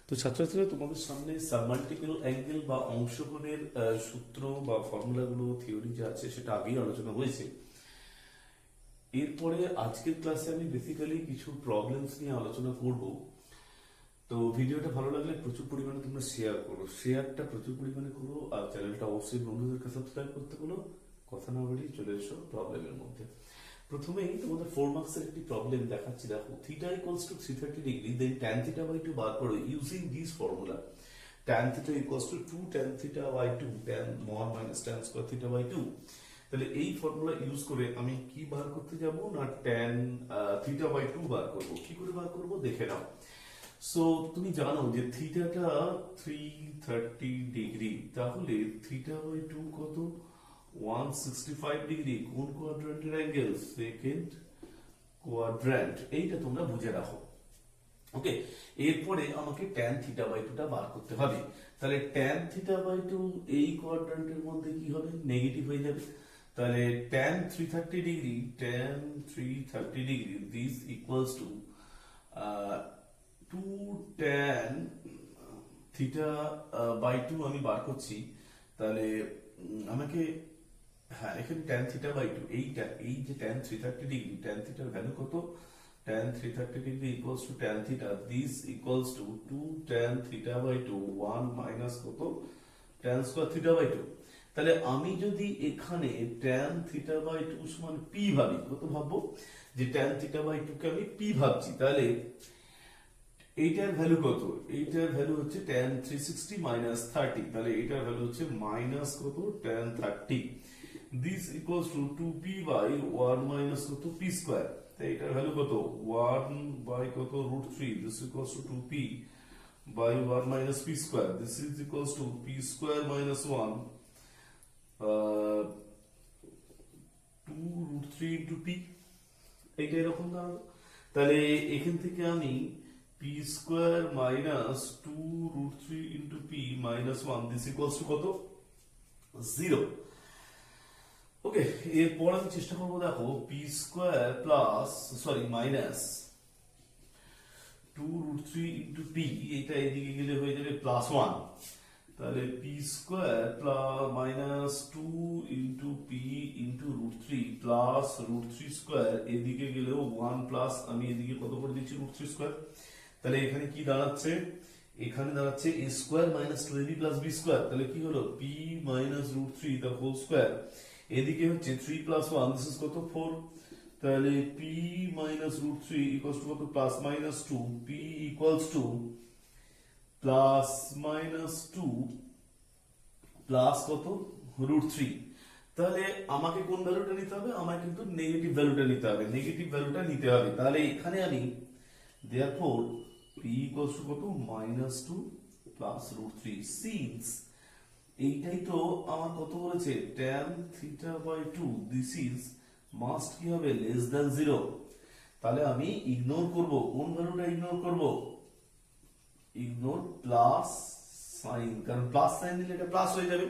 তো ছাত্রছাত্রীরা তোমাদের সামনে সাবমাল্টিপল অ্যাঙ্গেল বা অংশকোণের সূত্র বা ফর্মুলাগুলো থিওরি যা আছে সেটা আগেই আলোচনা হয়েছে। এরপরে আজকের ক্লাসে আমি বেসিক্যালি কিছু প্রবলেমস নিয়ে আলোচনা করব। তো ভিডিওটা ভালো লাগলে প্রচুর পরিমাণে তোমরা শেয়ার করো, শেয়ারটা প্রচুর পরিমাণে করো, আর চ্যানেলটা অবশ্যই বন্ধুদেরকে সাবস্ক্রাইব করতে বলো। কথা না বাড়িয়ে চলে এসো প্রবলেমের মধ্যে। প্রথমেই তোমাদের 4 মার্কসের একটি প্রবলেম দেখাচ্ছি, দেখো theta equals to 330 degree, then tan theta by 2 বার করো using this formula. tan theta equals to 2 tan theta by 2 tan 1 minus tan square theta by 2। তাহলে এই ফর্মুলা ইউজ করে আমি কি বার করতে যাব না, tan থিটা বাই 2 বার করব। কি করে বার করব দেখে নাও। সো তুমি জানো যে থিটাটা 330 ডিগ্রি, তাহলে থিটা বাই 2 কত? 165 ডিগ্রি। কোন কোয়াড্র্যান্টের অ্যাঙ্গেল? Second quadrant. এইটা তোমরা বুঝে রাখো। ওকে, এরপরে আমাকে tan থিটা বাই 2 টা বার করতে হবে। তাহলে tan থিটা বাই 2 এই কোয়াড্র্যান্টের মধ্যে কি হবে? নেগেটিভ হয়ে যাবে। তাহলে tan 330 degree, tan 330 degree this equals to 2 tan theta by 2 আমি বার করছি। তাহলে আমাকে এখানে tan থিটা বাই 2 এইটা, এই যে tan 330 ডিগ্রি, tan থিটার ভ্যালু কত? tan 330 degree equals to tan theta, this equals to 2 tan theta by 2 1 minus কত? tan square theta by 2। তাহলে আমি যদি এখানে tan থিটা বাই 2 সমান p ভাবি, কত ভাববো? যে tan থিটা বাই 2 কে আমি p ভাবছি, তাহলে এইটার ভ্যালু কত? এইটার ভ্যালু হচ্ছে tan 360 মাইনাস 30। তাহলে এইটার ভ্যালু হচ্ছে মাইনাস কত? tan 30। This equals to 2p by 1 minus কত? p square. তাই এটার ভ্যালু কত? 1 বাই কত? √3। This equals to 2p by 1 minus p square. This is equals to p square minus 1 2√3 into p। এইটা এরকম দাঁড়ালো। তাহলে এখান থেকে আমি p square minus 2√3 into p minus 1 this equals to কত? 0। ওকে, এরপর আমি চেষ্টা করবো, দেখো p square plus minus 2√3 into p, এটা এদিকে গেলে হয়ে যাবে প্লাস 1। তাহলে p square plus minus 2 into p into √3 plus √3 square, এদিকে গেলেও 1 প্লাস আমি এদিকে কত করে দিচ্ছি? √3 স্কয়ার। তাহলে এখানে কি দাঁড়াচ্ছে? এখানে দাঁড়াচ্ছে a square minus 2ab plus b square. তাহলে কি হলো? p minus √3 the whole square, এদিকে হচ্ছে 3 প্লাস 1 দিস ইজ কত? 4। তাহলে p মাইনাস √3 ইকুয়ালস টু কত? Plus minus 2। p equals to plus minus 2 plus কত? √3। তাহলে আমাকে কোন ভ্যালুটা নিতে হবে? আমাকে কিন্তু নেগেটিভ ভ্যালুটা নিতে হবে, নেগেটিভ ভ্যালুটা নিতে হবে। তাহলে এখানে আমি therefore p equals to কত? -2 প্লাস √3। সিন্স এইটাই তো আমার কত বলেছে? tan theta by 2 this is must কি হবে? Less than 0। তাহলে আমি ইগনোর করব, কোন ভ্যালুটা ইগনোর করব? ইগনোর প্লাস সাইন, কারণ প্লাস সাইন দিলে এটা প্লাস হয়ে যাবে।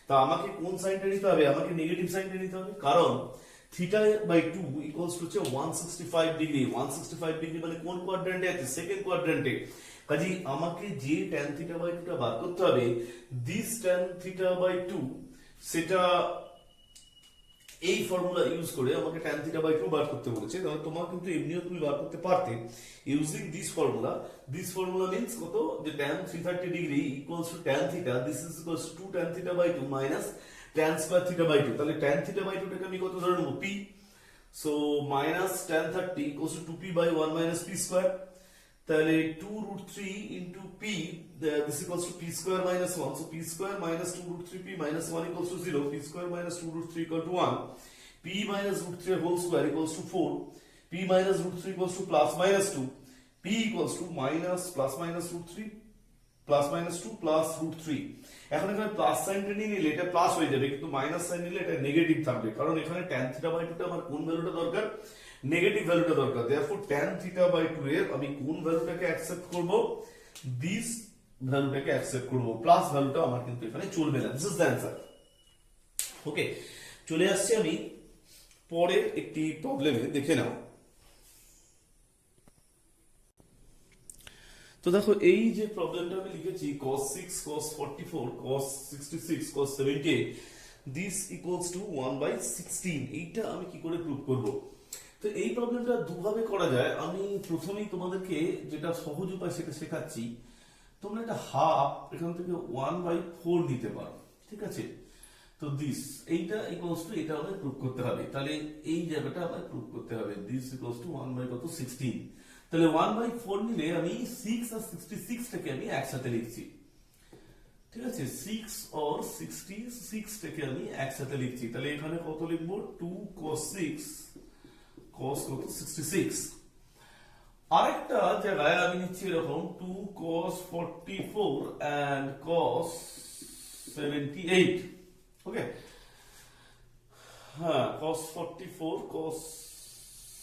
তা আমাকে কোন সাইনটা নিতে হবে? আমাকে নেগেটিভ সাইনটা নিতে হবে, কারণ থিটা বাই 2 ইকুয়ালস টু হচ্ছে 165 ডিগ্রি। 165 ডিগ্রি মানে কোন কোয়াড্র্যান্টে আছে? সেকেন্ড কোয়াড্র্যান্টে। কাজেই আমাকে যে tan থিটা বাই 2 টা বার করতে হবে, দিস tan থিটা বাই 2, সেটা এই ফর্মুলা ইউজ করে আমাকে tan থিটা বাই 2 বার করতে বলেছে। তাহলে তোমার কিন্তু এমনিও তুমি বার করতে পারতে using this formula. This formula means কত? যে tan 330 degree equals to tan theta, this is equals to 2 tan theta by 2 minus tan square theta by 2। তাহলে tan থিটা বাই 2 টাকে আমি কত ধরে নেব? p। So minus tan 30 equals to 2p by 1 minus p square. তাহলে 2√3 into p, this equals to p square minus 1. So p square minus 2√3p minus 1 equals to 0. p square minus 2√3 equal to 1. p minus √3 whole square equals to 4. p minus √3 equals to plus minus 2. p equals to minus plus minus √3 plus minus 2 plus √3। এখন এখানে plus সাইনটা নিয়ে নিলে এটা plus হয়ে যাবে, কিন্তু minus sine নিলে এটা নেগেটিভ থাকবে, কারণ এখানে tan থিটা বাই 2 টা আমার কোন ভ্যালুটা দরকার? নেগেটিভ ভ্যালুটা দরকার। therefore tan থিটা বাই 2 এর আমি কোন ভ্যালুটাকে অ্যাকসেপ্ট করব? দিস ভ্যালুটাকে অ্যাকসেপ্ট করব, প্লাস ভ্যালুটা আমার কিন্তু এখানে চলবে না। This is the answer. Okay, চলে আসছি আমি পরের একটি প্রবলেমে, দেখে নাও। তো তো দেখো এই যে প্রবলেমটা আমি লিখেছি cos 6 cos 44 cos 66 cos 78 this equals to 1/16, এইটা আমি কি করে প্রুভ করব? তো এই প্রবলেমটা দুভাবে করা যায়। আমি প্রথমেই তোমাদেরকে যেটা সহজ উপায় সেটা শেখাচ্ছি। তোমরা এটা হাফ এখান থেকে 1/4 দিতে পারো, ঠিক আছে? তো দিস এইটা ইকুয়ালস টু এটা আমাদের প্রুভ করতে হবে। তাহলে এই জায়গাটা আমাদের প্রুভ করতে হবে, দিস ইকুয়ালস টু 1/16। তাহলে 1/4 নিলে আমি 6 আর 66 টাকে আমি একসাথে লিখছি, ঠিক আছে? 6 আর 66 টাকে আমি একসাথে লিখছি। তাহলে এখানে কত লিখবো? 2 cos 6 cos কত 66। আরেকটা জায়গায় আমি নিচ্ছি এরকম 2 cos 44 and cos 78, ওকে? হ্যাঁ, cos 44 cos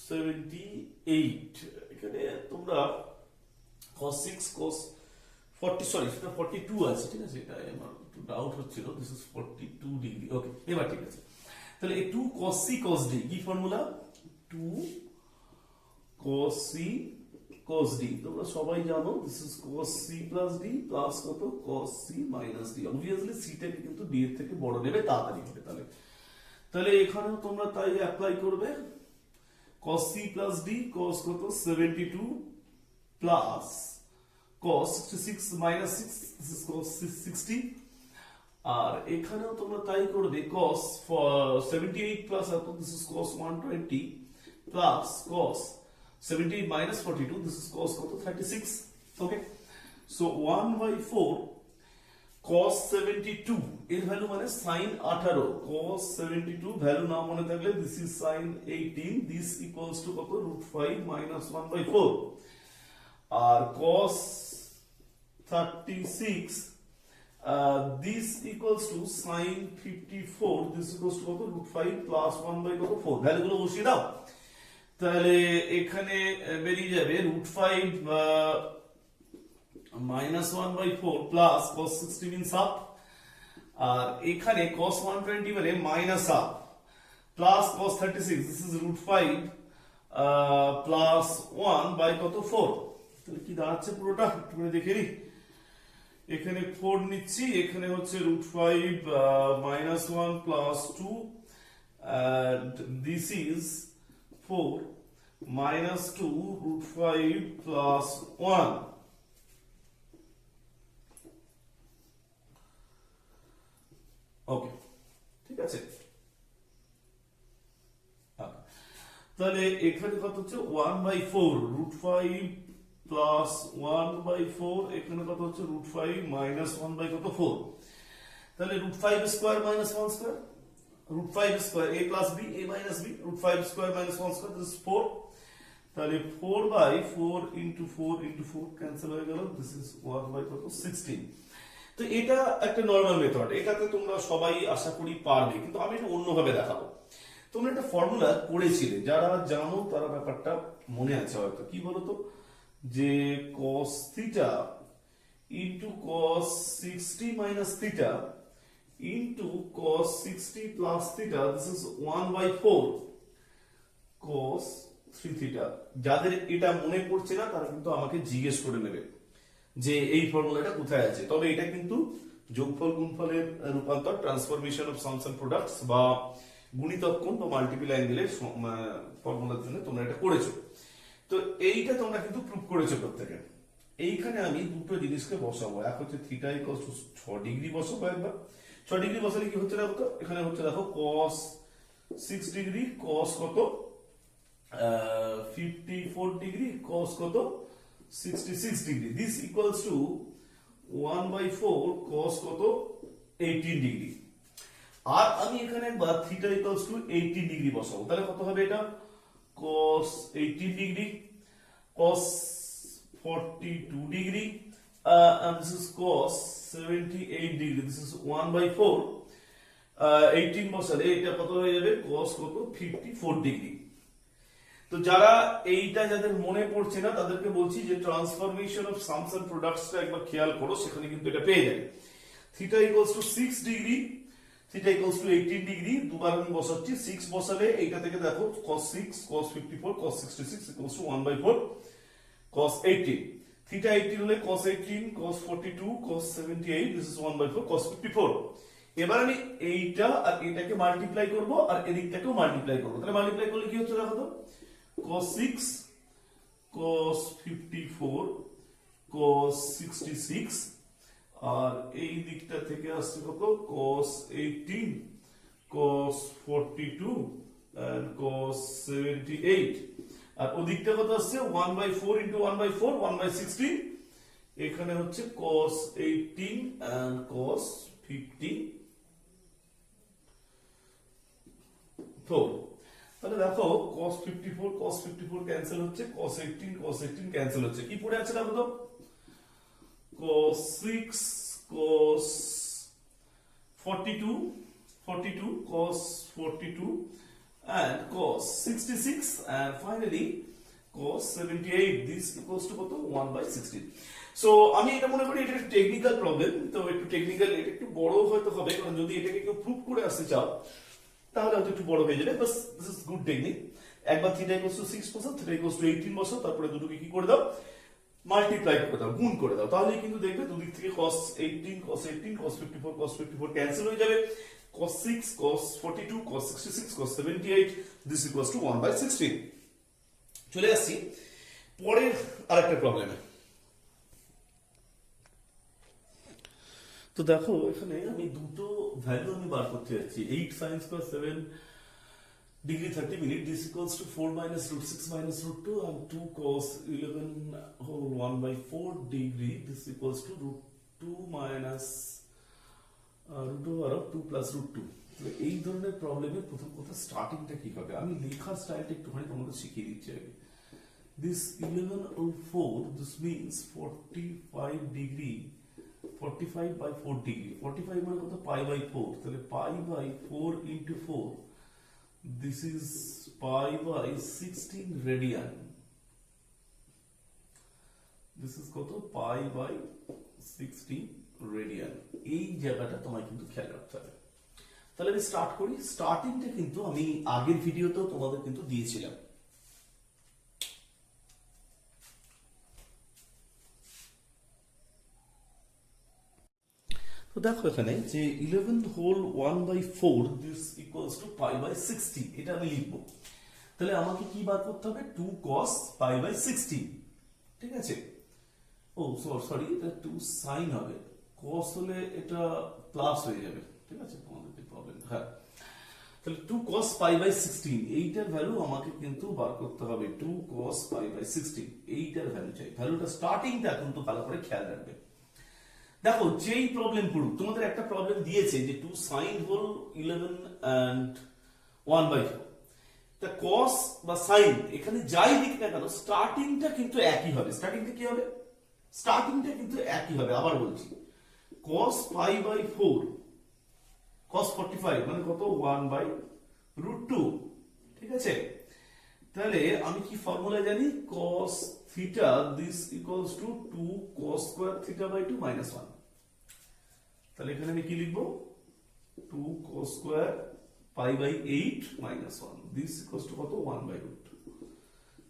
78, এখানে তোমরা cos 6 cos 40, সরি সেটা 42 আছে, ঠিক আছে? এটা আমার একটু ডাউট হচ্ছিল, দিস ইজ 42 ডিগ্রি, ওকে এবার ঠিক আছে। তাহলে এই 2 cos c cos d কি formula? 2 cos c cos d তোমরা সবাই জানো, this is cos c plus d plus কত cos c minus d। Obviously c টাকে কিন্তু d এর থেকে বড় নেবে, তাড়াতাড়ি হবে। তাহলে এখানেও তোমরা তাই অ্যাপ্লাই করবে, cos c plus d cos কত 72 plus cos 66 minus 6, this is cos 60। আর এখানেও তোমরা তাই করবে, cos 78 plus this is cos 120 plus cos 78 minus 42, this is cos কত 36, okay? So 1/4 cos 72 এর ভ্যালু মানে sin 18, cos 72 ভ্যালু না মনে থাকলে this is sin 18, this equals to কত √5 minus 1/4। R cos 36 this equals to sin 54, this equals to কত √5 plus 1/4। ভ্যালুগুলো বসিয়ে দাও, তাহলে এখানে বেরিয়ে যাবে √5 minus 1/4 plus cos 60 means half, আর এখানে cos 120 মানে minus half plus cos 36, this is √5 plus 1 by কত 4। তাহলে কি দাঁড়াচ্ছে পুরোটা একটু করে দেখে নি। এখানে 4 নিচ্ছি, এখানে হচ্ছে √5 minus 1 plus 2 and this is 4 minus 2 √5 plus 1, ওকে ঠিক আছে? তাহলে এখানে কত হচ্ছে 1/4 √5 plus 1/4, এখানে কত হচ্ছে √5 minus 1/4। তাহলে √5 square minus 1 square, √5 square a plus b, a minus b, √5 square minus 1 square, this is 4। তাহলে 4/4 into 4 into 4 ক্যান্সেল হয়ে গেল, this is 1/16। তো এটা একটা নরমাল মেথড, এটাতে তোমরা সবাই আশা করি পারবে, কিন্তু আমি এটা অন্যভাবে দেখাবো। তোমরা একটা ফর্মুলা করেছিলে, যারা জানো তারা ব্যাপারটা মনে আছে হয়তো। কি বলতো, যে cos theta into cos 60 minus theta into cos 60 plus theta, this is 1/4 cos 3 theta। যাদের এটা মনে পড়ছে না তারা কিন্তু আমাকে জিজ্ঞেস করে নেবে যে এই ফর্মুলাটা কোথায় আছে। তবে এটা কিন্তু যোগফল গুণফলের রূপান্তর, transformation of sums and products বা গুণিতক কোণ বা মাল্টিপল অ্যাঙ্গেলের ফর্মুলার জন্য তোমরা এটা করেছো। তো এইটা তোমরা কিন্তু প্রুভ করেছো প্রত্যেকে। এইখানে আমি দুটো জিনিসকে বসাবো, এক হচ্ছে থিটা ইকুয়ালস টু 6 ডিগ্রি বসাবো একবার। 6 ডিগ্রি বসালে কি হচ্ছে দেখো তো, এখানে হচ্ছে দেখো cos 6 ডিগ্রি cos কত 54 ডিগ্রি cos কত 66 degree, this equals two 1/4 cos কত 18 ডিগ্রি। আর আমি এখানে একবার থিটা ইকুয়ালস টু 18 ডিগ্রি বসাবো, তাহলে কত হবে এটা cos 18 degree cos 42 degree and this is cos 78 degree, this is 1/4 18 বসালে এটা কত হয়ে যাবে cos কত 54 ডিগ্রি। তো যারা এইটা যাদের মনে পড়ছে না তাদেরকে বলছি যে ট্রান্সফরমেশন অফ সামস এন্ড প্রোডাক্টসটা একবার খেয়াল করো, সেখানে কিন্তু এটা পেয়ে যাবে। Theta equals to 6 degree, theta equals two 18 degree, দুবার আমি বসাচ্ছি। 6 বসালে এইটা থেকে দেখো cos 6 cos 54 cos 66 equals to 1/4 cos 18। Theta 18 হলে cos 18 cos 42 cos 78 this is 1/4 cos 54। এবার আমি এইটা আর এটাকে মাল্টিপ্লাই করব আর এদিকটাকেও মাল্টিপ্লাই করব। তাহলে মাল্টিপ্লাই করলে কি হচ্ছে দেখো তো, cos 6 cos 54 cos 66 আর এই দিকটা থেকে আসছে কত, cos 18 cos 42 and cos 78 আর ওদিকটা কত আসছে 1/4 into 1/4 1/16 এখানে হচ্ছে cos 18 and cos 54। তাহলে দেখো cos 54 ক্যান্সেল হচ্ছে, cos 18 ক্যান্সেল হচ্ছে, কি পড়ে আছে দেখো তো, cos 6 cos 42 cos 42 and cos 66 and finally cos 78 this equals to কত 1/16। সো আমি এটা মনে করি এটা একটা টেকনিক্যাল প্রবলেম, তো একটু টেকনিক্যাল, এটা একটু বড় হয়তো হবে, কারণ যদি এটাকে কেউ প্রুভ করে আসতে চাও তাহলে হয়তো একটু বড় হয়ে যাবে, বাস দিস ইজ গুড টেকনিক। একবার থিটা ইকুয়ালস টু 6 বসাও, থিটা ইকুয়ালস টু 18 বসাও, তারপরে দুটোকে কি করে দাও, মাল্টিপ্লাই করে দাও, গুণ করে দাও, তাহলেই কিন্তু দেখবে দুদিক থেকে cos 18 cos 54 cos 54 ক্যান্সেল হয়ে যাবে, cos 6 cos 42 cos 66 cos 78 this equals to 1/16। চলে আসছি পরের আরেকটা প্রবলেমে। তো দেখো এখানে আমি দুটো ভ্যালু আমি বার করতে যাচ্ছি, 8 sin square 7 degree 30 minute this equals to 4 minus root 6 minus root 2 and 2 cos 11 whole 1/4 degree this equals to root 2 minus root over of 2 plus root 2। এই ধরনের প্রবলেমের প্রথম কথা স্টার্টিংটা কি হবে, আমি লেখার স্টাইলটা একটুখানি তোমাদের শিখিয়ে দিচ্ছি আগে। this 11 over 4 this means 45 degree 45 by 4 degree, 45 মানে কত, pi by 4, তাহলে pi by 4 into 4 this is pi by 16 radian, this is কত, pi by 16 radian। এই জায়গাটা তোমায় কিন্তু খেয়াল রাখতে হবে। তাহলে আমি স্টার্ট করি, স্টার্টিংটা কিন্তু আমি আগের ভিডিওতেও তোমাদের কিন্তু দিয়েছিলাম। তো দেখো এখানে যে 11 whole 1/4 this equals to pi by 60, এটা আমি লিখবো। তাহলে আমাকে কি বার করতে হবে, 2 cos পাই বাই 60, ঠিক আছে। ও সরি, এটা 2 sin হবে, cos হলে এটা প্লাস হয়ে যাবে, ঠিক আছে, তোমাদের যে প্রবলেম। হ্যাঁ, তাহলে 2 cos পাই বাই 16 এইটার ভ্যালু আমাকে কিন্তু বার করতে হবে, 2 cos পাই বাই 16 এইটার ভ্যালু চাই। ভ্যালুটা স্টার্টিংটা কিন্তু ভালো করে খেয়াল রাখবে। দেখো যেই প্রবলেম পড়ুক, তোমাদের একটা প্রবলেম দিয়েছে যে 2 sin হোল 11 and 1/4, তা cos বা sin এখানে যাই দিক না কেন স্টার্টিংটা কিন্তু একই হবে। স্টার্টিংটা কি হবে, স্টার্টিংটা কিন্তু একই হবে। আবার বলছি, cos পাই বাই 4 cos 45 মানে কত, 1/√2, ঠিক আছে। তাহলে আমি কি ফর্মুলা জানি, cos theta this equals to 2 cos square theta by 2 minus 1। তাহলে এখানে আমি কি লিখবো, 2 cos square pi by 8 minus 1 this equals to কত, 1/√2।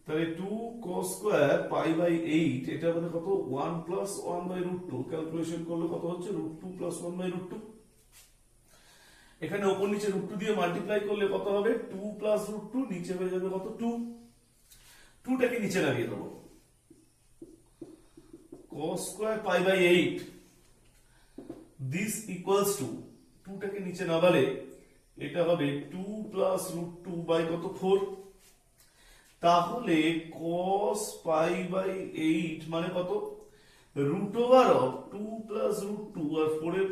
তাহলে 2 cos square pi by 8 এটা মানে কত, 1 plus 1/√2, ক্যালকুলেশন করলে কত হচ্ছে, √2 plus 1/√2। এখানে উপর নিচে √2 দিয়ে মাল্টিপ্লাই করলে কত হবে, 2 plus √2, নিচে হয়ে যাবে কত, 2। 2টাকে নিচে নামিয়ে দেবো, cos square pi by 8 this equals to 2টাকে নিচে নামালে এটা হবে 2 plus √2 by কত, 4। তাহলে cos pi by 8 মানে কত, root over of 2 plus √2 আর 4 এর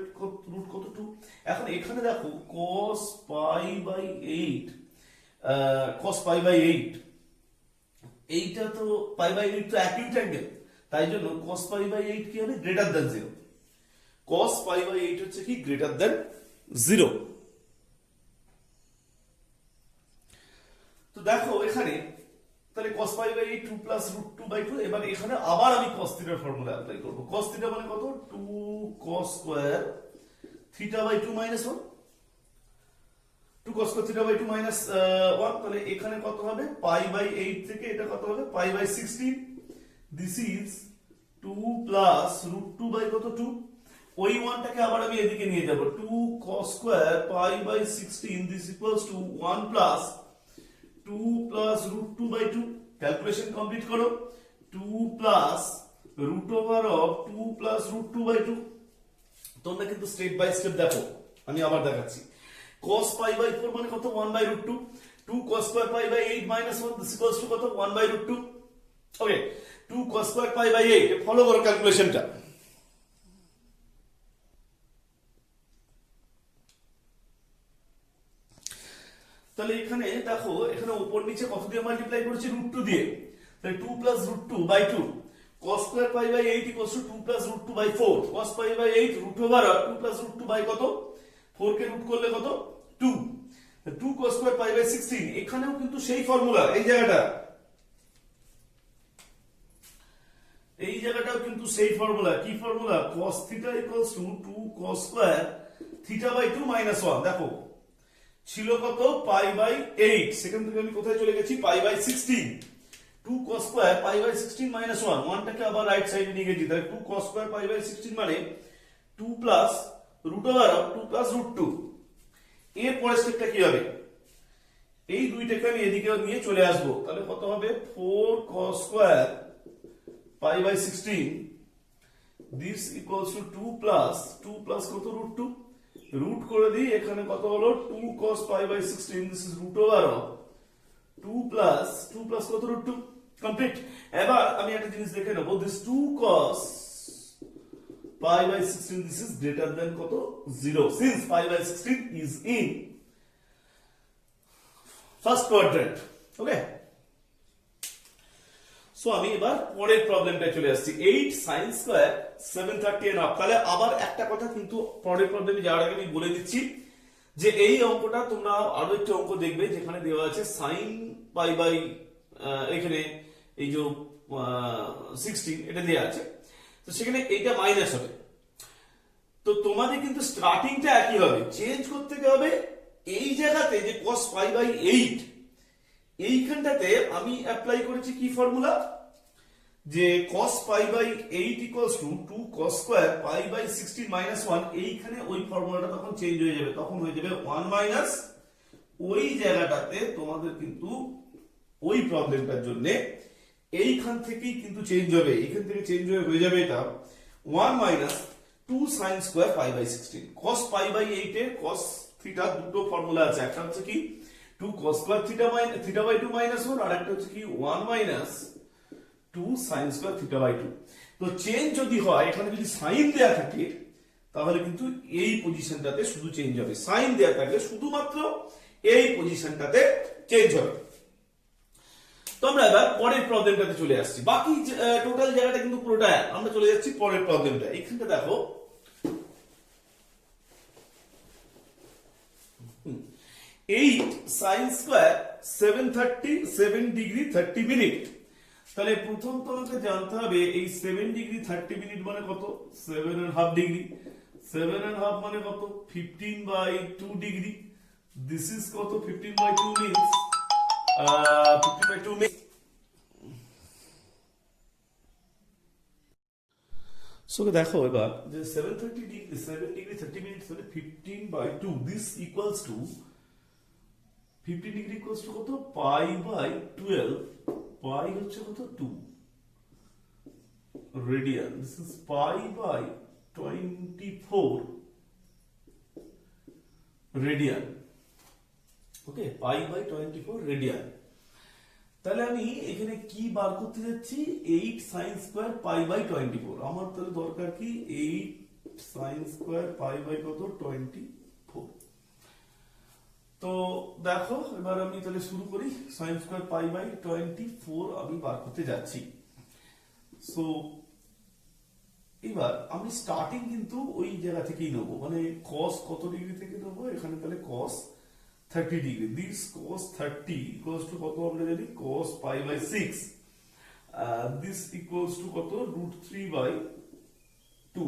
রুট কত, 2। এখন এখানে দেখো cos pi by 8 cos pi by 8 এইটা তো pi by 8 তো অ্যাকিউট অ্যাঙ্গেল, তাই জন্য cos pi by 8 কি হবে, greater than 0। cos pi by 8 হচ্ছে কি, গ্রেটার দ্যান 0। তো দেখো এখানে তাহলে cos pi by 8 2 plus √2 by 2। এবার এখানে আবার আমি cos থিটার ফর্মুলা অ্যাপ্লাই করব। cos থিটা মানে কত, 2 cos square theta by 2 minus 1, 2 cos square theta by 2 minus 1। তাহলে এখানে কত হবে, pi by 8 থেকে এটা কত হবে, pi by 16 this is 2 plus root 2 by কত 2, ওই ওয়ানটাকে আবার আমি এদিকে নিয়ে যাব, 2 cos square pi by 16 this equals to 1 plus 2 plus root 2 by 2। Calculation complete করো, 2 plus root over of 2 plus root 2 by 2। তোমরা কিন্তু স্টেপ বাই স্টেপ দেখো, আমি আবার দেখাচ্ছি। cos পাই বাই 4 মানে কত 1 by root 2, 2 cos square pi by 8 minus 1 this equals to কত 1 by root 2। Okay, 2 cos square pi by 8, follow করো ক্যালকুলেশনটা। তাহলে এখানে দেখো, এখানে উপর নিচে কত দিয়ে মাল্টিপ্লাই করেছি, রুট 2 দিয়ে। তাহলে 2 plus root 2 by 2 cos square pi by 8 equals to 2 plus root 2 by 4, cos pi by 8 root over 2 plus root 2 by কত 4 কে রুট করলে কত 2, 2 cos স্কয়ার পাই বাই 16। এখানেও কিন্তু সেই ফর্মুলা, এই জায়গাটাও কিন্তু সেই ফর্মুলা। কি formula, cos theta equals to 2 cos square theta by 2 minus 1। দেখো ছিল কত পাই বাই 8, সেখান থেকে আমি কোথায় চলে গেছি pi by 16, 2 cos square pi by 16 minus 1, ওয়ানটাকে আবার রাইট সাইডে নিয়ে গেছি। তাহলে 2 cos স্কয়ার পাই বাই 16 মানে 2 plus root over 2 plus root 2। এর পরের স্টেপটা কি হবে, এই দুইটাকে আমি এদিকে নিয়ে চলে আসবো। তাহলে কত হবে 4 cos square pi by 16 this equals to 2 plus কত রুট 2, রুট করে দিই, এখানে কত হলো 2 cos pi by 16 this is root over 2 plus কত রুট 2, কমপ্লিট। এবার আমি একটা জিনিস দেখে নেব, this 2 cos pi by 16 this is greater than কত 0, since pi by 16 is in first quadrant. Okay, so আমি এবার পরের প্রবলেমটা চলে আসছি, 8 sin স্কয়ার 730 এন্ড হাফ। তাহলে আবার একটা কথা কিন্তু পরের প্রবলেমে যাওয়ার আগে আমি বলে দিচ্ছি যে এই অঙ্কটা তোমরা আরো একটা অঙ্ক দেখবে যেখানে দেওয়া আছে sin পাই বাই এখানে এই যে 16 এটা দেওয়া আছে, তো সেখানে এইটা মাইনাস হবে। তো তোমাদের কিন্তু স্টার্টিংটা একই হবে, চেঞ্জ করতে হবে এই জায়গাতে যে cos পাই বাই 8, এইখানটাতে আমি অ্যাপ্লাই করেছি কি ফর্মুলা, যে cos pi by 8 equals to 2 cos square pi by 16 minus 1। এইখানে ওই ফর্মুলাটা তখন চেঞ্জ হয়ে যাবে, তখন হয়ে যাবে 1 মাইনাস, ওই জায়গাটাতে তোমাদের কিন্তু ওই প্রবলেমটার জন্য এইখান থেকেই কিন্তু চেঞ্জ হবে, এইখান থেকে চেঞ্জ হয়ে যাবে এটা 1 minus 2 sin square pi by 16। cos pi by 8 এর cos থিটা দুটো ফর্মুলা আছে, একটা হচ্ছে কি 2 cos square theta by 2 minus 1, আর একটা হচ্ছে কি 1 minus 2 sin square theta by 2। তো চেঞ্জ যদি হয়, এখানে যদি সাইন দেয়া থাকে তাহলে কিন্তু এই পজিশনটাতে শুধু চেঞ্জ হবে, সাইন দেয়া থাকলে শুধুমাত্র এই পজিশনটাতে চেঞ্জ হবে। তো আমরা এবার পরের প্রবলেমটাতে চলে আসছি, বাকি টোটাল জায়গাটা কিন্তু পুরোটা আমরা চলে যাচ্ছি পরের প্রবলেমটা। এখানটা দেখো 8 sin স্কয়ার 7 ডিগ্রি 30 মিনিট। তাহলে প্রথম তোমাকে জানতে হবে এই 7 ডিগ্রি 30 মিনিট মানে কত, 7.5 ডিগ্রি, 7.5 মানে কত 15 বাই 2 ডিগ্রি, দিস ইজ কত 15 by 2 means 15 by 2 means. So দেখো এবার যে 7 ডিগ্রি 30 মিনিট মানে 15 by 2 this equals to 15 degree equals to কত পাই বাই 12, পাই হচ্ছে কত 2 radian, this is pi by 24 radian. Okay, pi by 24 radian. তাহলে আমি এখানে কি বার করতে যাচ্ছি, 8 sin স্কয়ার পাই বাই 24। আমার তাহলে দরকার কি 8 sin স্কয়ার পাই বাই কত 24। তো দেখো এবার আমি তাহলে শুরু করি, sin স্কয়ার পাই বাই 24 আমি বার করতে যাচ্ছি। সো এবার আমি স্টার্টিং কিন্তু ওই জায়গা থেকেই নেবো, মানে cos কত ডিগ্রি থেকে নেবো, এখানে তাহলে cos 30 degree, this cos 30 equals to কত আমরা জানি cos pi by 6, this equals to কত √3 by 2।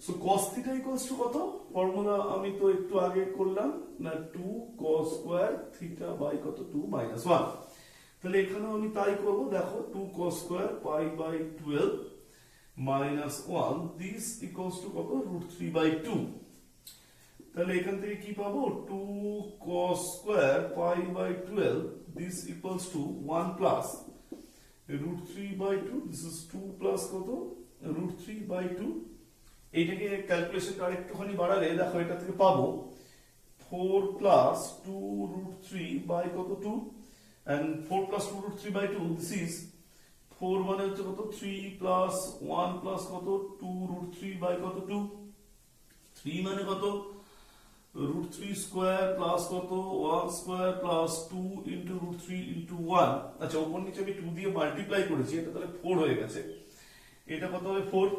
So cos theta equals to কত, ফর্মুলা আমি তো একটু আগে করলাম না, 2 cos স্কয়ার থিটা বাই কত 2 মাইনাস 1। তাহলে এখানেও আমি তাই করব, দেখো 2 cos square pi by 12 minus 1 this equals to কত √3/2। তাহলে এখান থেকে কি পাবো 2 cos square π/12 this equals to 1 plus √3/2 this is 2 plus কত √3/2। এইটাকে ক্যালকুলেশনটা আরেকটুখানি বাড়ালে দেখো এটা থেকে পাবো 4 প্লাস 2√3 বাই কত 2 and 4 plus 2√3/2 this is 4 মানে হচ্ছে কত 3 plus 1 plus কত 2√3 বাই কত 2 3 মানে কত √3 স্কয়ার প্লাস কত 1 স্কয়ার প্লাস 2 ইনটু √3 ইনটু 1। আচ্ছা উপর নিচে আমি 2 দিয়ে মাল্টিপ্লাই করেছি, এটা তাহলে 4 হয়ে গেছে। এটা কত হবে 4।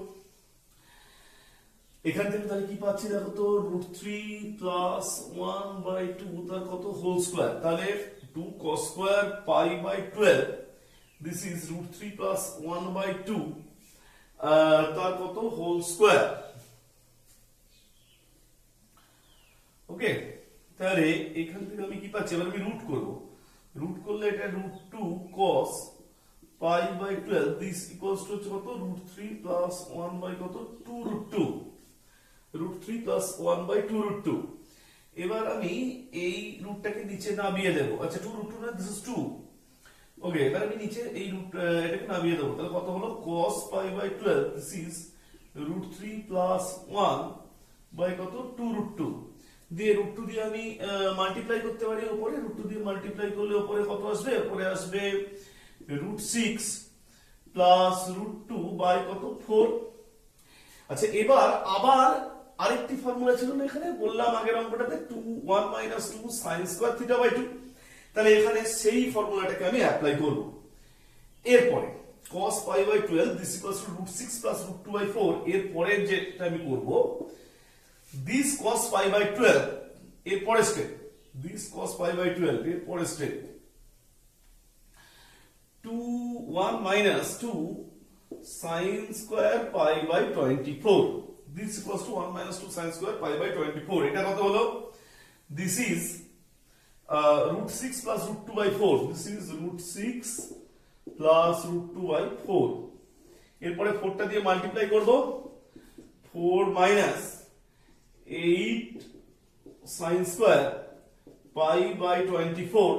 এখান থেকে তাহলে কি পাচ্ছি দেখো তো √3 প্লাস 1/2 তার কত হোল স্কয়ার, তাহলে 2 cos square π/12 this is √3 plus 1/2 তার কত হোল স্কয়ার। ওকে, তাহলে এখান থেকে আমি কি পাচ্ছি, এবার আমি রুট করব। রুট করলে এটা √2 cos π/12 দিস ইকুয়ালস টু কত √3 প্লাস 1 বাই কত 2√2 √3 প্লাস 1/2√2। এবার আমি এই রুটটাকে নিচে নামিয়ে দেব। আচ্ছা 2√2 না দিস ইজ 2। ওকে, এবার আমি নিচে এই রুট এটাকে নামিয়ে দেব। তাহলে কত হলো cos π/12 this is √3 plus 1 by কত 2√2 দিয়ে √2 দিয়ে আমি মাল্টিপ্লাই করতে পারি উপরে। √2 দিয়ে মাল্টিপ্লাই করলে উপরে কত আসবে, উপরে আসবে √6 প্লাস √2 বাই কত 4। আচ্ছা এবার আবার আরেকটি ফর্মুলা ছিল না এখানে, বললাম আগের অঙ্কটাতে 1 - 2 sin স্কয়ার θ/2। তাহলে এখানে সেই ফর্মুলাটাকে আমি অ্যাপ্লাই করব। এরপরে cos π/12 this equals to √6 plus √2/4। এরপরে যেটা আমি করব দিস cos π/12 এর পরের স্টেপ, দিস cos π/12 এর পরের step 1 - 2 sin square π/24 this equals to 1 - 2 sin square π/24। এটা কত হলো, this is √6 plus √2/4 this is √6 plus √2/4। এরপরে 4টা দিয়ে মাল্টিপ্লাই করব, 4 minus 8 sin square π/24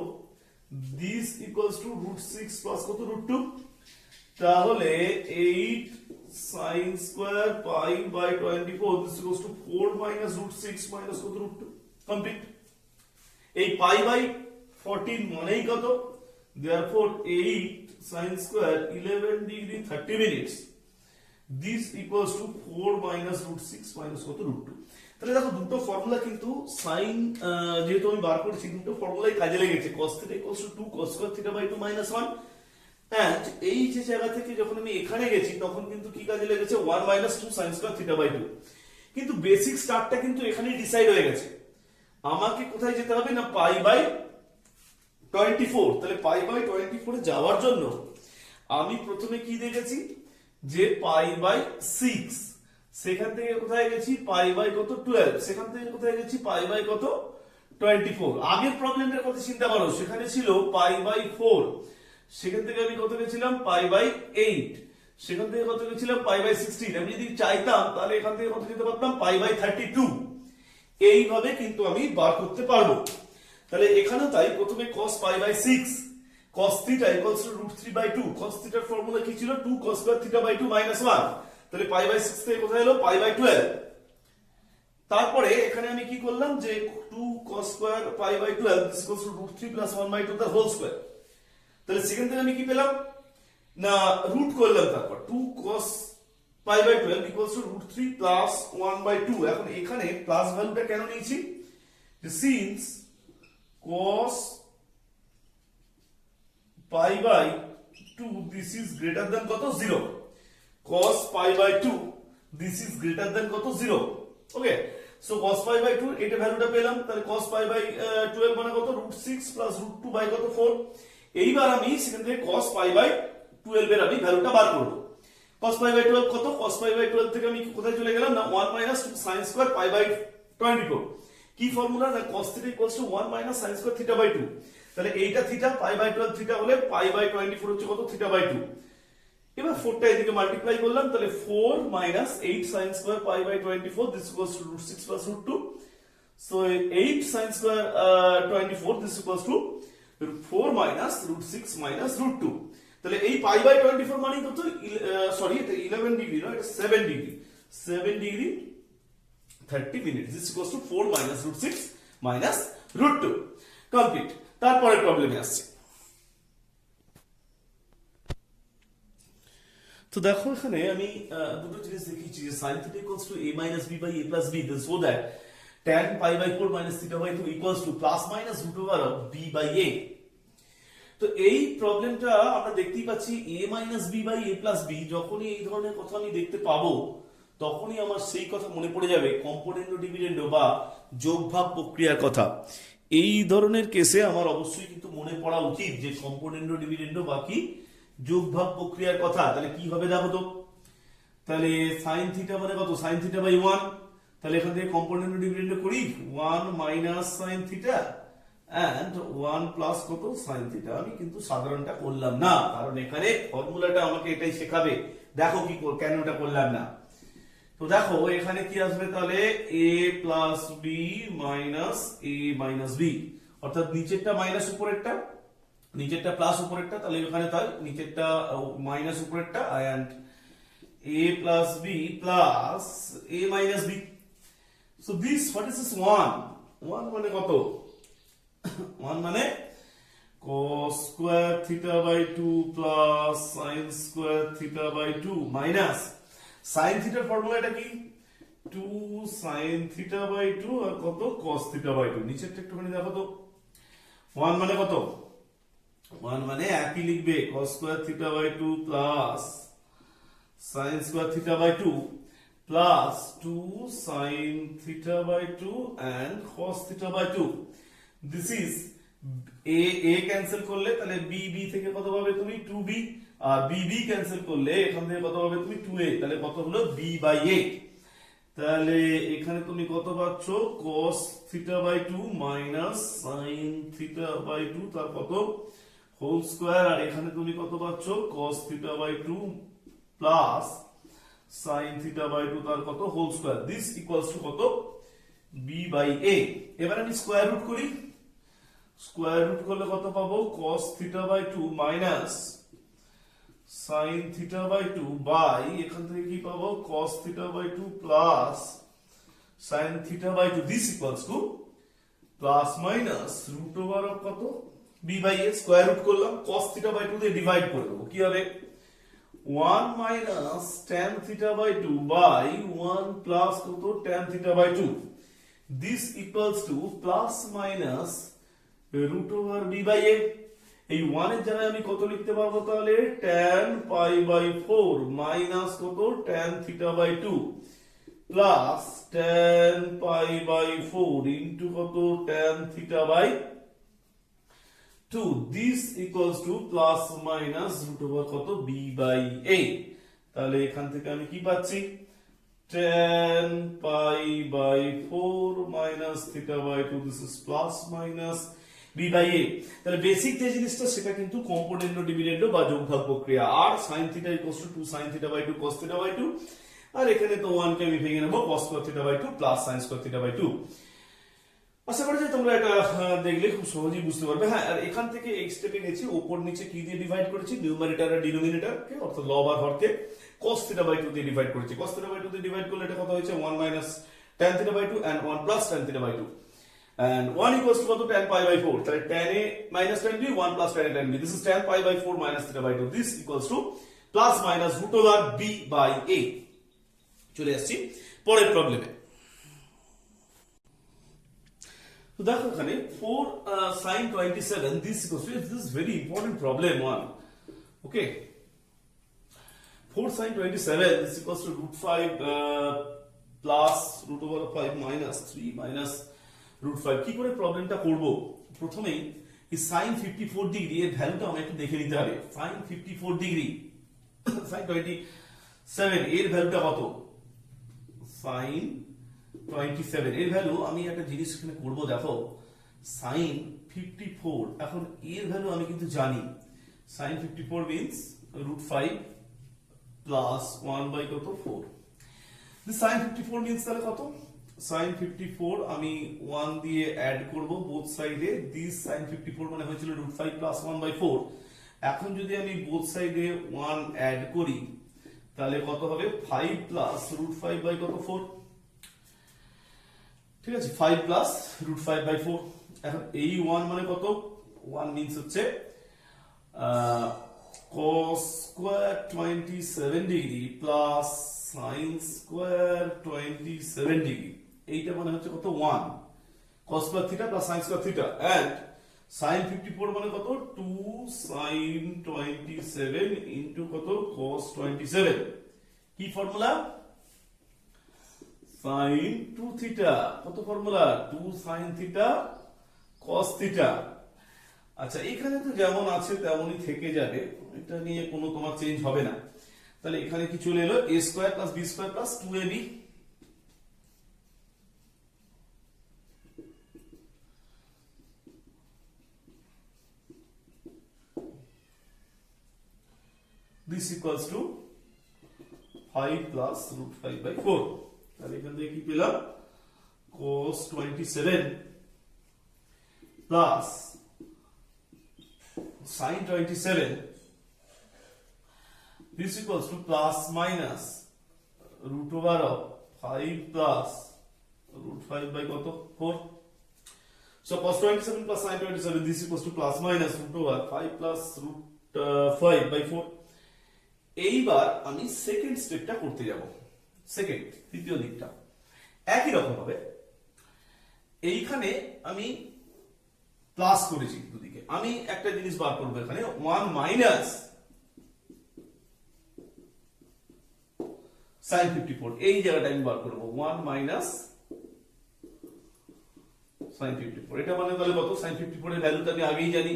this equals to √6 plus কত √2। তাহলে 8 sin square π/24 this equals to 4 minus √6 minus কত √2 কমপ্লিট। এই π/14 মানেই কত, therefore 8 sin square 11 degree 30 minutes this equals to 4 minus √6 minus কত √2। তাহলে দেখো দুটো ফর্মুলা কিন্তু সাইন যেহেতু আমি বার করেছি দুটো ফর্মুলাই কাজে লেগেছে। cos θ equals to 2 cos square θ/2 minus 1 and এই যে জায়গা থেকে যখন আমি এখানে গেছি তখন কিন্তু কি কাজে লেগেছে 1 - 2 sin square θ/2। কিন্তু বেসিক স্টার্টটা কিন্তু এখানেই ডিসাইড হয়ে গেছে। আমাকে কোথায় যেতে হবে না π/24। তাহলে π/24 এ যাওয়ার জন্য আমি প্রথমে কি দেখেছি যে π/6, সেখান থেকে কোথায় গেছি π/কত 12, সেখান থেকে কোথায় গেছি π/কত 24। আগের প্রবলেমটার কথা চিন্তা করো, সেখানে ছিল π/4, সেখান থেকে আমি কত গেছিলাম π/8, সেখান থেকে কত গেছিলাম π/16। আমি যদি চাইতাম তাহলে এখান থেকে কত যেতে পারতাম π/32। এইভাবে কিন্তু আমি বার করতে পারবো। তাহলে এখানেও তাই, প্রথমে cos π/6 cos θ equals to √3/2 cos θ এর ফর্মুলা কি ছিল 2 cos square θ/2 minus 1। তাহলে π/6 থেকে কোথায় এলো π/12। তারপরে এখানে আমি কি করলাম যে 2 cos square π/12 this equals to √3 plus 1/2 the whole square। তাহলে সেখান থেকে আমি কি পেলাম না রুট করলাম, তারপর 2 cos π/12 equals to √3 plus 1/2। এখন এখানে প্লাস ভ্যালুটা কেন নিয়েছি, যে since cos π/2 this is greater than কত 0, cos π/2 this is greater than কত 0। ওকে, সো cos π/2 এটা ভ্যালুটা পেলাম। তাহলে cos π/12 মানে কত √6 plus √2 বাই কত 4। এইবার আমি সেখান থেকে cos π/12 এর আমি ভ্যালুটা বার করব। cos π/12 কত, cos π/12 থেকে আমি কোথায় চলে গেলাম না 1 - 2 sin square π/24। কি ফর্মুলা না cos θ equals to 1 - sin square θ/2। তাহলে এইটা θ π/12 θ হলে π/24 হচ্ছে কত θ/2। এবার 4টা এদিকে মাল্টিপ্লাই করলাম, তাহলে 4 minus 8 sin square pi by 24 this equals to √6 plus √2। So 8 sin square 24 this equals to 4 minus √6 minus √2। তাহলে এই পাই বাই 24 মানে কত, সরি এটা 11 ডিগ্রি না, এটা 7 degree, 7 degree 30 minute this equals to 4 minus √6 minus √2। Complete. তারপরে প্রবলেমে আসছে। তো দেখো এখানে আমি দুটো জিনিস দেখিয়েছি যে sin θ equals to a minus b by a plus b, so that tan pi by 4 minus theta by 2 equals to plus minus root over of b by a। তো এই প্রবলেমটা আমরা দেখতেই পাচ্ছি a minus b by a plus b, যখনই এই ধরনের কথা আমি দেখতে পাবো তখনই আমার সেই কথা মনে পড়ে যাবে কম্পোনেন্ডো ডিভিডেন্ডো বা যোগভাগ প্রক্রিয়ার কথা। এই ধরনের কেসে আমার অবশ্যই কিন্তু মনে পড়া উচিত যে কম্পোনেন্ডো ডিভিডেন্ডো বা কি যোগভাগ প্রক্রিয়ার কথা। তাহলে কি হবে দেখো তো, তাহলে sin থিটা মানে কত, sin থিটা বাই 1, তাহলে এখান থেকে কম্পোনেন্ট ডিভিডেন্ড করি 1 minus sin theta and 1 plus কত sin থিটা। আমি কিন্তু সাধারণটা করলাম না, কারণ এখানে ফর্মুলাটা আমাকে এটাই শেখাবে। দেখো কি কেন এটা করলাম না। তো দেখো এখানে কি আসবে, তাহলে a plus b minus a minus b, অর্থাৎ নিচেরটা মাইনাস উপরেরটা, নিচেরটা প্লাস উপরেরটা, তাহলে এখানে তাই নিচেরটা মাইনাস উপরেরটা and a plus b plus a minus b. So this, what is this 1 মানে কত, 1 মানে cos square theta by 2 plus sin square theta by 2 minus sin theta ফর্মুলাটা কি 2 sin theta by 2 আর কত cos theta by 2। নিচেরটা একটুখানি দেখো তো, 1 মানে কত, 1 মানে একই লিখবে cos square theta by 2 plus sin square theta by 2 plus 2 sin theta by 2 and cos theta by 2। This is a cancel করলে তাহলে b থেকে কত পাবে তুমি 2b, আর b ক্যান্সেল করলে এখান থেকে কত পাবে তুমি 2a, তাহলে কত হলো b by a। তাহলে এখানে তুমি কত পাচ্ছ cos theta by 2 minus sin theta by 2 তার কত হোল স্কয়ার, আর এখানে তুমি কত পাচ্ছ cos theta by 2 plus sin theta by 2 তার কত whole square. This equals to কত b by a। এবার আমি স্কয়ার রুট করি, স্কয়ার রুট করলে কত পাবো cos theta by 2 minus sin theta by 2 by এখান থেকে কি পাবো cos theta by 2 plus sin theta by 2। This equals to plus minus root over of কত b by a। Square root করলাম, cos theta by 2 দিয়ে divide করে দেবো, কি হবে 1 minus tan theta by 2 by 1 plus কত tan theta by 2। This equals to plus minus root over b by a। এই 1 এর জায়গায় আমি কত লিখতে পারবো, তাহলে tan pi by 4 minus কত tan theta by 2 plus tan pi by 4 into কত tan theta by 2। This equals to plus minus root over কত b by a। তাহলে এখান থেকে আমি কি পাচ্ছি tan pi by 4 minus theta by 2, this is plus minus b by a। তাহলে basic যে জিনিসটা সেটা কিন্তু কম্পোনেন্ডো ডিভিডেন্ডো বা যোগভাগ প্রক্রিয়া। আর sin theta equals to 2 sin theta by 2 cos theta by 2, আর এখানে তো 1 কে আমি ভেঙে নেব cos square theta by 2 plus sin square theta by 2। আশা করি যে তোমরা এটা দেখলে খুব সহজেই বুঝতে পারবে। হ্যাঁ, আর এখান থেকে x টেকে নিয়েছি, উপর নিচে কি দিয়ে ডিভাইড করেছি, নিউমারেটর আর ডিনোমিনেটরকে অর্থাৎ লব আর হরকে cos theta by 2 দিয়ে ডিভাইড করেছি। cos theta by 2 দিয়ে ডিভাইড করলে এটা কত হয়েছে 1 minus tan theta by 2 and 1 plus tan theta by 2 and 1 equals to কত tan pi by 4। তাহলে tan a minus tan b 1 plus tan a tan b, this is tan pi by 4 minus theta by 2। this equals to plus minus root over b by a। চলে আসছি পরের প্রবলেমে। তো দেখো এখানে 4 sin 27 this equals to, this is very important problem one, okay, 4 sin 27 this equals to root 5 plus root over 5 minus 3 minus root 5। কি করে প্রবলেমটা করব, প্রথমেই এই sin 54 ডিগ্রি এর ভ্যালুটা আমরা একটু দেখে নিতে হবে। sin 54 ডিগ্রি sin 27 এর ভ্যালুটা কত, sin 27 এর ভ্যালু আমি একটা জিনিস এখানে করব, দেখো sin 54 এখন এর ভ্যালু আমি কিন্তু জানি, sin 54 means root 5 plus 1 by কত 4 দি sin 54 মিন্স তাহলে কত sin 54 আমি 1 দিয়ে অ্যাড করব বোথ সাইডে দিস sin 54 মানে হয়েছিল √5 প্লাস 1 বাই 4 এখন যদি আমি বোথ সাইডে 1 অ্যাড করি তাহলে কত হবে 5 প্লাস √5 বাই কত 4 ঠিক আছে 5 প্লাস √5 বাই 4 এখন এই 1 মানে কত 1 মিন্স হচ্ছে cos square 27 degree plus sin square 27 degree এইটা মানে হচ্ছে কত 1 cos square theta plus sin square theta and sin 54 মানে কত 2 sin 27 ইনটু কত cos 27 কি ফর্মুলা sin 2 থিটা কত formula 2 sin theta cos theta আচ্ছা এখানে তো যেমন আছে তেমনই থেকে যাবে এটা নিয়ে কোনো তোমার চেঞ্জ হবে না তাহলে এখানে কি চলে এলো a square plus b square plus 2ab this equals to 5 plus √5 by 4 তাহলে এখান থেকে কি পেলাম cos 27 plus sin 27 this equals to plus minus root over of 5 plus √5 by কত 4 so cos 27 plus sin 27 this equals to plus minus root over 5 plus √5 by 4 এইবার আমি second স্টেপটা করতে যাব সেকেন্ড তৃতীয় দিকটা একই রকম হবে এইখানে আমি প্লাস করেছি দুদিকে আমি একটা জিনিস বার করব এখানে 1 মাইনাস sin 54 এই জায়গাটা আমি বার করব 1 মাইনাস sin 54 এটা মানে তাহলে কত sin 54 এর ভ্যালুটা আমি আগেই জানি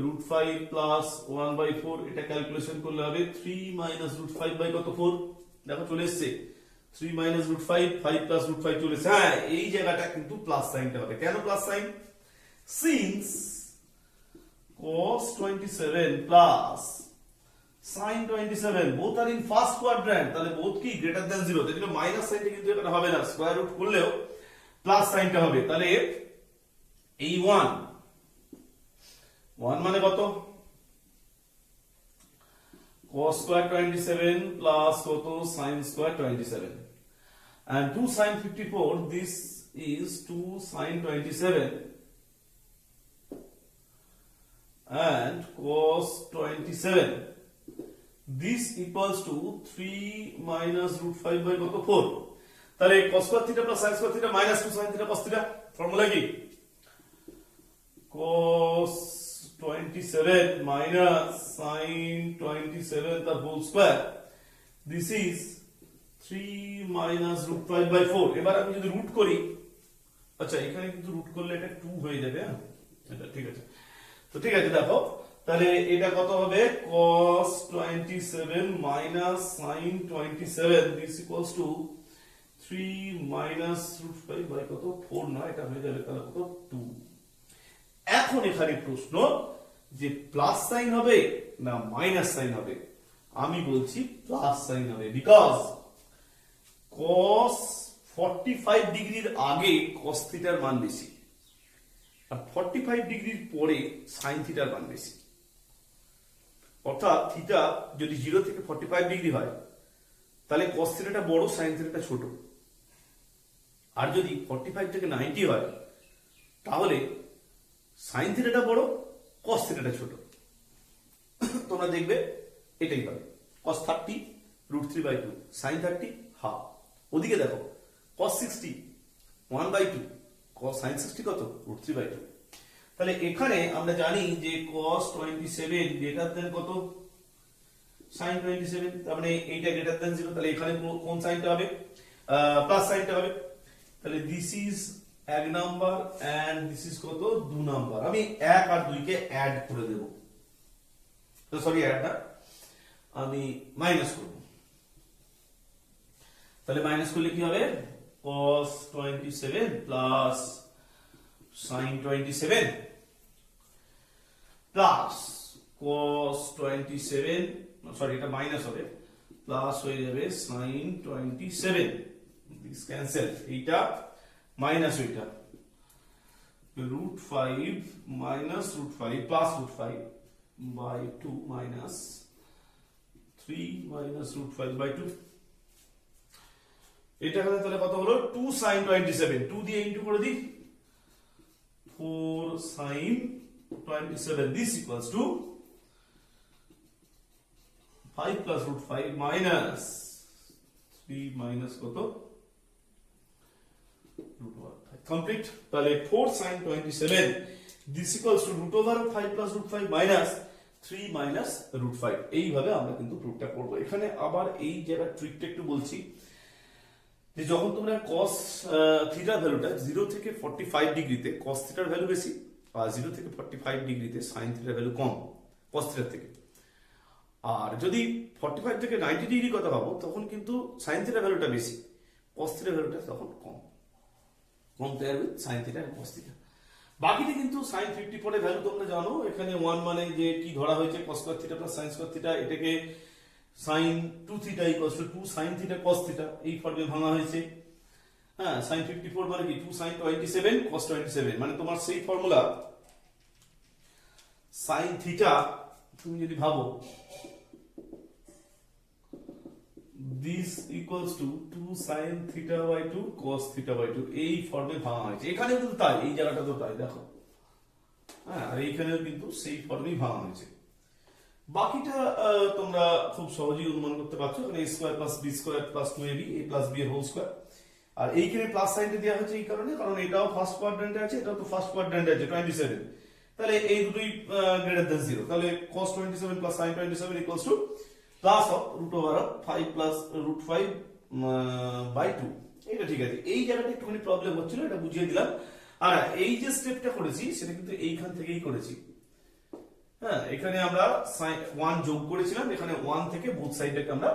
√5 প্লাস 1 বাই 4 এটা ক্যালকুলেশন করলে হবে 3 মাইনাস √5 বাই কত 4 দেখো চলে এসেছে 3 মাইনাস √5 5 প্লাস √5 চলে এসেছে হ্যাঁ এই জায়গাটা কিন্তু প্লাস সাইনটা হবে কেন plus sign since cos 27 plus sin 27 both are in first quadrant তাহলে both কি greater than 0 তাহলে মাইনাস সাইনটা কিন্তু এখানে হবে না স্কয়ার রুট করলেও প্লাস সাইনটা হবে তাহলে এই 1 মানে কত cos square 27 plus কত sin square 27 and 2 sin 54 this is 2 sin 27 and cos 27 this equals to 3 minus √5 by কত 4 তাহলে cos square theta plus sin square theta minus 2 sin theta cos theta formula কি cos 27 minus sin 27 the whole square this is 3 minus √5 by 4 এবার আমি যদি root করি আচ্ছা এখানে কিন্তু রুট করলে এটা 2 হয়ে যাবে হ্যাঁ এটা ঠিক আছে তো ঠিক আছে দেখো তাহলে এটা কত হবে cos 27 minus sin 27 this equals to 3 minus √5 by কত 4 না এটা হয়ে যাবে তাহলে কত 2 এখন এখানে প্রশ্ন যে প্লাস সাইন হবে না মাইনাস সাইন হবে আমি বলছি প্লাস সাইন হবে বিকজ cos 45 ডিগ্রির আগে cos থিটার মান বেশি আর 45 ডিগ্রির পরে sin থিটার মান বেশি অর্থাৎ থিটা যদি 0 থেকে 45 ডিগ্রি হয় তাহলে cos থিটাটা বড় sin থিটাটা ছোট আর যদি 45 থেকে 90 হয় তাহলে sin থিটাটা বড় cos থিটাটা ছোট তোমরা দেখবে এটাই হবে cos 30 √3/2 sin 30 হাফ ওদিকে দেখো cos 60 1/2 cos sin 60 কত √3/2 তাহলে এখানে আমরা জানি যে cos 27 গ্রেটার দেন কত sin 27 তার মানে এইটা গ্রেটার দেন 0 তাহলে এখানে কোন সাইনটা হবে প্লাস সাইনটা হবে তাহলে this is 1 number and this is কত 2 নাম্বার আমি 1 আর 2 কে অ্যাড করে দেব তো সরি অ্যাড না আমি মাইনাস করব তাহলে মাইনাস করলে কি হবে cos 27 plus sin 27 plus cos 27 sorry এটা মাইনাস হবে প্লাস হয়ে যাবে sin 27, দিস ক্যান্সেল, এইটা মাইনাস ওইটা, √5 minus √5 plus √5 by 2 minus 3 minus √5 by 2, এটা এখানে তাহলে কত হলো 2 sin 27, 2 দিয়ে ইনটু করে দিই 4 sin 27, this equals to 5 plus √5 minus 3 minus কত √5, complete, তাহলে 4 sin 27, this equals to √5 plus √5 minus 3 minus √5, এইভাবে আমরা কিন্তু প্রুফটা করব। এখানে আবার এই জায়গা ট্রিকটা একটু বলছি, যে যখন তোমরা cos থিটার ভ্যালুটা 0 থেকে 45 ডিগ্রিতে cos থিটার ভ্যালু বেশি, আর 0 থেকে 45 ডিগ্রিতে sin থিটার ভ্যালু কম cos থিটার থেকে, আর যদি 45 থেকে 90 ডিগ্রি কথা ভাবো তখন কিন্তু sin থিটার ভ্যালুটা বেশি, cos থিটার ভ্যালুটা তখন কম, কম্পেয়ার উইথ sin থিটা এবং cos থিটা। বাকিটা কিন্তু sin 54 এর ভ্যালু তোমরা জানো, এখানে 1 মানে যে কি ধরা হয়েছে cos square theta plus sin square theta, এটাকে sin 2 theta equals to 2 sin theta cos theta, এই ফর্মে ভাঙা হয়েছে। হ্যাঁ, sin 54 মানে কি 2 sin 27 cos 27, মানে তোমার সেই ফর্মুলা sin থিটা তুমি যদি ভাবো this equals to 2 sin theta by 2 cos theta by 2, এই ফর্মে ভাঙা হয়েছে। এখানেও কিন্তু তাই, এই জায়গাটা তো তাই দেখো, হ্যাঁ, আর এইখানেও কিন্তু সেই ফর্মেই ভাঙা হয়েছে। বাকিটা তোমরা খুব সহজেই অনুমান করতে পারছো, এখানে a square plus b square plus 2ab a plus b এর হোল স্কয়ার, আর এইখানে প্লাস সাইনটা দেওয়া হয়েছে এই কারণে, কারণ এটাও ফার্স্ট কোয়াড্র্যান্টে আছে, এটাও তো ফার্স্ট কোয়াড্র্যান্টে আছে 27, তাহলে এই দুটোই গ্রেটার দ্যান 0, তাহলে cos 27 plus sin 27 equals to plus of √5 plus √5 by 2, এটা ঠিক আছে। এই জায়গাটা একটুখানি প্রবলেম হচ্ছিল, এটা বুঝিয়ে দিলাম। আর এই যে স্টেপটা করেছি সেটা কিন্তু এইখান থেকেই করেছি, হ্যাঁ, এখানে আমরা 1 যোগ করেছিলাম, এখানে 1 থেকে বোথ সাইডটাকে আমরা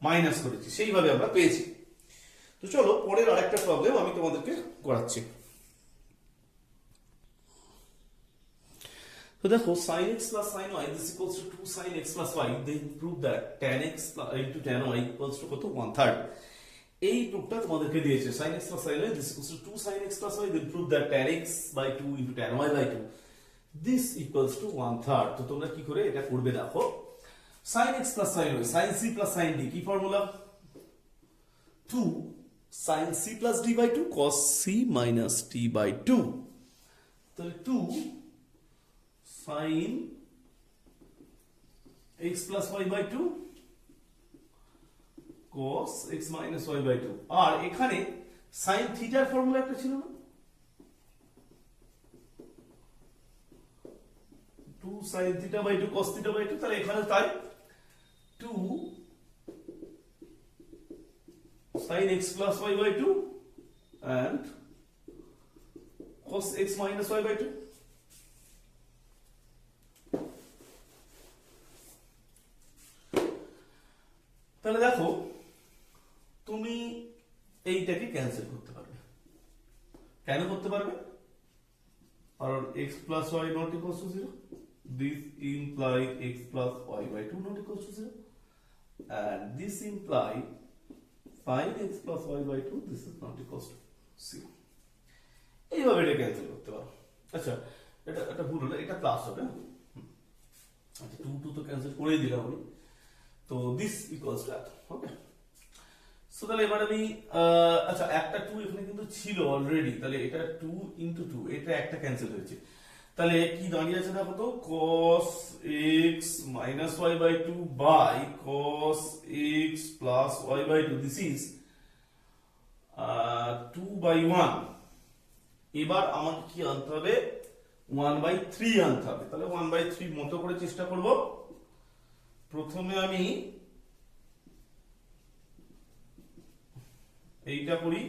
মাইনাস করেছি, সেইভাবে আমরা পেয়েছি। তো চলো পরের আরেকটা প্রবলেম আমি তোমাদেরকে করাচ্ছি। তো দেখো sin x plus sin y this equals to 2 sin x plus y, then prove that tan x into tan y equals to কত 1/3, এই প্রুফটা তোমাদেরকে দিয়েছে sin x plus sin y this equals to 2 sin x plus y, then prove that tan x by 2 into tan y by 2 this equals to 1/3। তো তোমরা কি করে এটা করবে দেখো, sin x plus sin y sin c plus sin d, কি formula 2 sin c plus d by 2 cos c minus t by 2, তাহলে 2 sin x plus y by 2 cos x minus y by 2, আর এখানে sin থিটার formula একটা ছিল না, 2 sin theta by 2 cos theta by 2, তাহলে এখানে তাই 2 sin x plus y by 2 and cos x minus y by 2, তাহলে দেখো তুমি এইটাকে ক্যান্সেল করতে পারবে। কেন করতে পারবে? কারণ x plus y not equals to 0, this implies x plus y by 2 not equals to 0, and this implies sin x plus y by 2 this is not equals to 0, এইভাবে এটা ক্যান্সেল করতে পারো। আচ্ছা, এটা ভুল হলো, এটা প্লাস হবে, আচ্ছা 2 তো ক্যান্সেল করে দিলাম আমি, তো this equals to that, okay. So তাহলে এবার আমি আচ্ছা একটা 2 এখানে কিন্তু ছিল অলরেডি, তাহলে এটা 2 into 2, এটা একটা ক্যান্সেল হয়েছে, তাহলে কি দাঁড়িয়ে আছে দেখো তো, cos x minus y by 2 by cos x plus y by 2, this is 2 by 1, এবার আমাকে কি আনতে হবে 1 by 3 আনতে হবে, তাহলে 1 by 3 মতো করে চেষ্টা করব। প্রথমে আমি এইটা করি,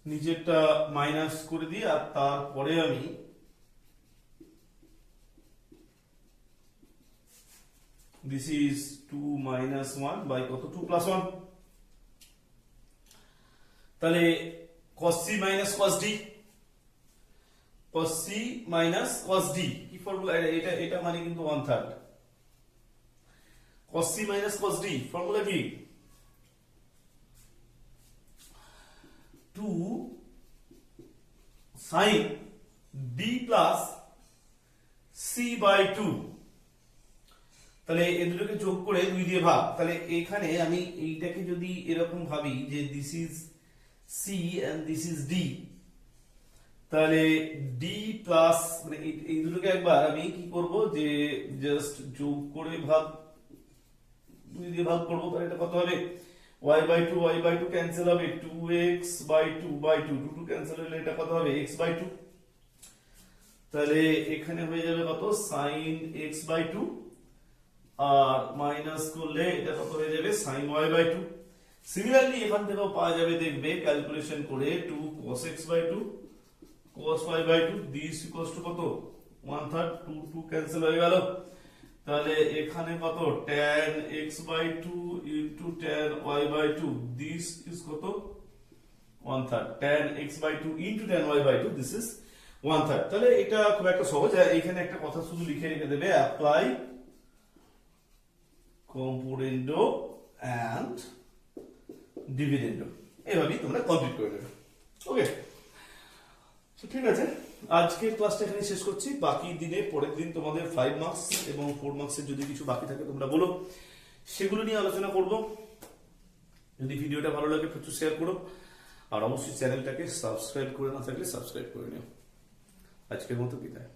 নিচেরটা মাইনাস করে দিই, আর তারপরে আমি this is 2 minus 1 by কত 2 plus 1, তাহলে cos c minus cos d, cos c minus cos d কি ফর্মুলা, এটা এটা মানে কিন্তু 1/3 cos c minus cos d formula কি 2 sin d plus c by 2, তাহলে এই দুটোকে যোগ করে 2 দিয়ে ভাগ। তাহলে এখানে আমি এইটাকে যদি এরকম ভাবি যে this is c and this is d, তাহলে d প্লাস মানে এই দুটোকে একবার আমি কি করব যে জাস্ট যোগ করে ভাগ 2 দিয়ে ভাগ করব। তাহলে এটা কত হবে y by 2 ক্যান্সেল হবে, 2x by 2 by 2 2 ক্যান্সেল হলে এটা কত হবে x by 2। তাহলে এখানে হয়ে যাবে কত sin x by 2 আর মাইনাস করলে এটা কত হয়ে যাবে sin y by 2। সিমিলারলি এখান থেকেও পাওয়া যাবে, দেখবে ক্যালকুলেশন করে 2 cos x by 2 cos y by 2 this equals to কত 1/3, 2 2 ক্যান্সেল হয়ে গেল। তাহলে এখানে কত tan x by 2 into tan y by 2 this is কত 1/3, tan x by 2 into tan y by 2 this is 1/3। তাহলে এটা খুব একটা সহজ। এখানে একটা কথা শুধু লিখে রেখে দেবে, অ্যাপ্লাই কম্পোনেন্ডো এন্ড ডিভিডেন্ডো, এভাবেই তোমরা কমপ্লিট করে নেবে। ওকে, ঠিক আছে, আজকে ক্লাসটা এখানে শেষ করছি। বাকি দিনে পরের দিন তোমাদের 5 মার্কস এবং 4 মার্কসের যদি কিছু বাকি থাকে তোমরা বলো, সেগুলো নিয়ে আলোচনা করব। যদি ভিডিওটা ভালো লাগে প্রচুর শেয়ার করো, আর অবশ্যই চ্যানেলটাকে সাবস্ক্রাইব করে না থাকলে সাবস্ক্রাইব করে নিও। আজকের মতো বিদায়।